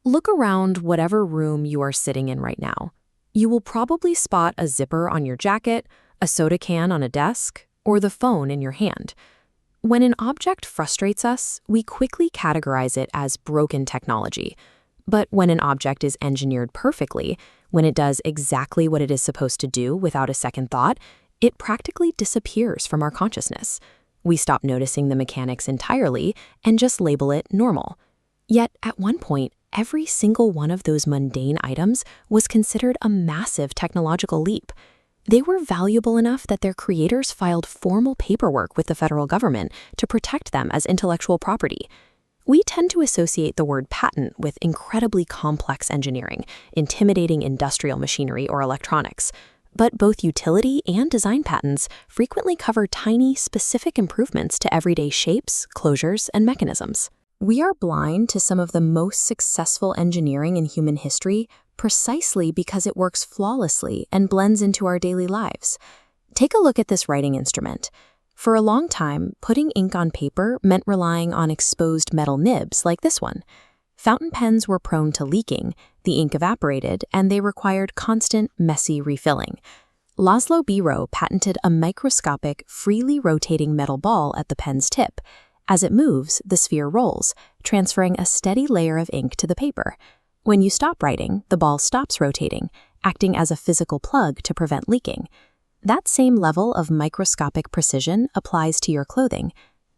Look around whatever room you are sitting in right now. You will probably spot a zipper on your jacket, a soda can on a desk, or the phone in your hand. When an object frustrates us, we quickly categorize it as broken technology. But when an object is engineered perfectly, when it does exactly what it is supposed to do without a second thought, it practically disappears from our consciousness. We stop noticing the mechanics entirely and just label it normal. Yet, at one point, every single one of those mundane items was considered a massive technological leap. They were valuable enough that their creators filed formal paperwork with the federal government to protect them as intellectual property. We tend to associate the word patent with incredibly complex engineering, intimidating industrial machinery or electronics. But both utility and design patents frequently cover tiny, specific improvements to everyday shapes, closures, and mechanisms. We are blind to some of the most successful engineering in human history precisely because it works flawlessly and blends into our daily lives. Take a look at this writing instrument. For a long time, putting ink on paper meant relying on exposed metal nibs like this one. Fountain pens were prone to leaking, the ink evaporated, and they required constant, messy refilling. Laszlo Biro patented a microscopic, freely rotating metal ball at the pen's tip. As it moves, the sphere rolls, transferring a steady layer of ink to the paper. When you stop writing, the ball stops rotating, acting as a physical plug to prevent leaking. That same level of microscopic precision applies to your clothing.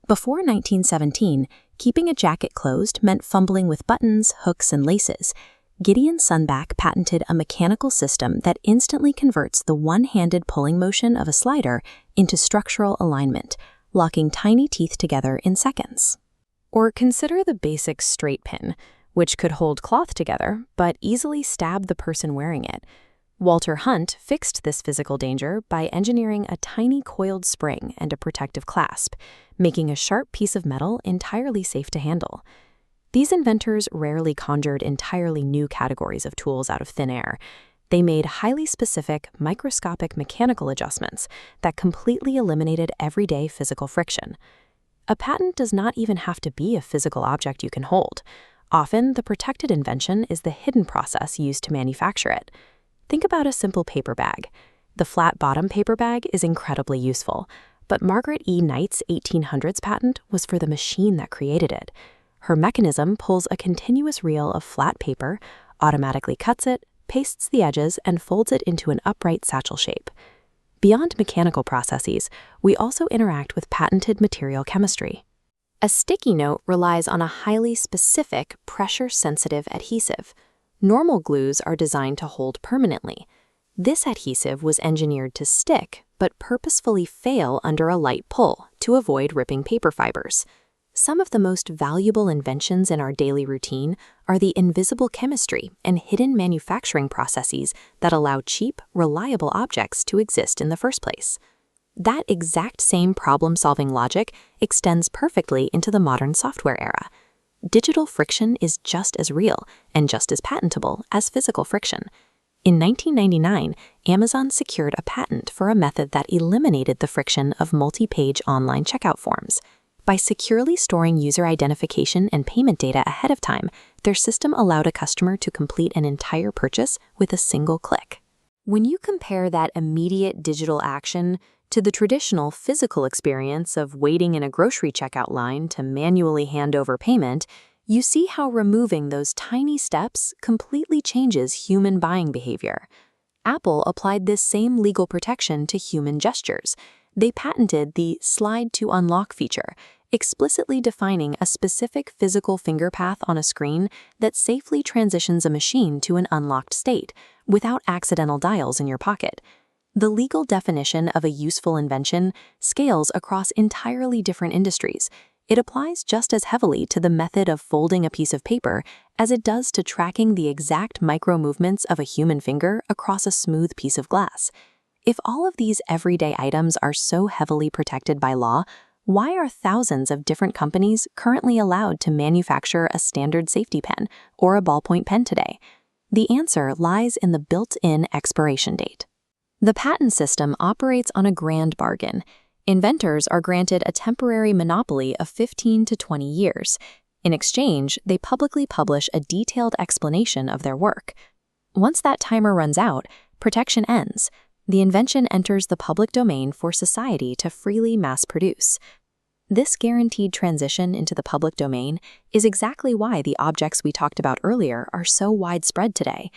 Before 1917, keeping a jacket closed meant fumbling with buttons, hooks, and laces. Gideon Sunback patented a mechanical system that instantly converts the one-handed pulling motion of a slider into structural alignment, locking tiny teeth together in seconds. Or consider the basic straight pin, which could hold cloth together but easily stab the person wearing it. Walter Hunt fixed this physical danger by engineering a tiny coiled spring and a protective clasp, making a sharp piece of metal entirely safe to handle. These inventors rarely conjured entirely new categories of tools out of thin air. They made highly specific, microscopic mechanical adjustments that completely eliminated everyday physical friction. A patent does not even have to be a physical object you can hold. Often, the protected invention is the hidden process used to manufacture it. Think about a simple paper bag. The flat-bottom paper bag is incredibly useful, but Margaret E. Knight's 1800s patent was for the machine that created it. Her mechanism pulls a continuous reel of flat paper, automatically cuts it, pastes the edges, and folds it into an upright satchel shape. Beyond mechanical processes, we also interact with patented material chemistry. A sticky note relies on a highly specific, pressure-sensitive adhesive. Normal glues are designed to hold permanently. This adhesive was engineered to stick, but purposefully fail under a light pull to avoid ripping paper fibers. Some of the most valuable inventions in our daily routine are the invisible chemistry and hidden manufacturing processes that allow cheap, reliable objects to exist in the first place. That exact same problem-solving logic extends perfectly into the modern software era. Digital friction is just as real and just as patentable as physical friction. In 1999, Amazon secured a patent for a method that eliminated the friction of multi-page online checkout forms. By securely storing user identification and payment data ahead of time, their system allowed a customer to complete an entire purchase with a single click. When you compare that immediate digital action to the traditional physical experience of waiting in a grocery checkout line to manually hand over payment, you see how removing those tiny steps completely changes human buying behavior. Apple applied this same legal protection to human gestures. They patented the slide to unlock feature, explicitly defining a specific physical finger path on a screen that safely transitions a machine to an unlocked state without accidental dials in your pocket. The legal definition of a useful invention scales across entirely different industries. It applies just as heavily to the method of folding a piece of paper as it does to tracking the exact micro-movements of a human finger across a smooth piece of glass. If all of these everyday items are so heavily protected by law, why are thousands of different companies currently allowed to manufacture a standard safety pen or a ballpoint pen today? The answer lies in the built-in expiration date. The patent system operates on a grand bargain. Inventors are granted a temporary monopoly of 15 to 20 years. In exchange, they publicly publish a detailed explanation of their work. Once that timer runs out, protection ends. The invention enters the public domain for society to freely mass produce. This guaranteed transition into the public domain is exactly why the objects we talked about earlier are so widespread today.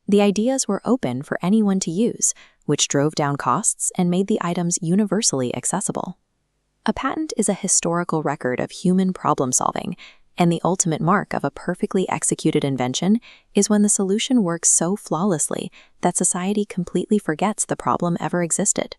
The ideas were open for anyone to use, which drove down costs and made the items universally accessible. A patent is a historical record of human problem-solving, and the ultimate mark of a perfectly executed invention is when the solution works so flawlessly that society completely forgets the problem ever existed.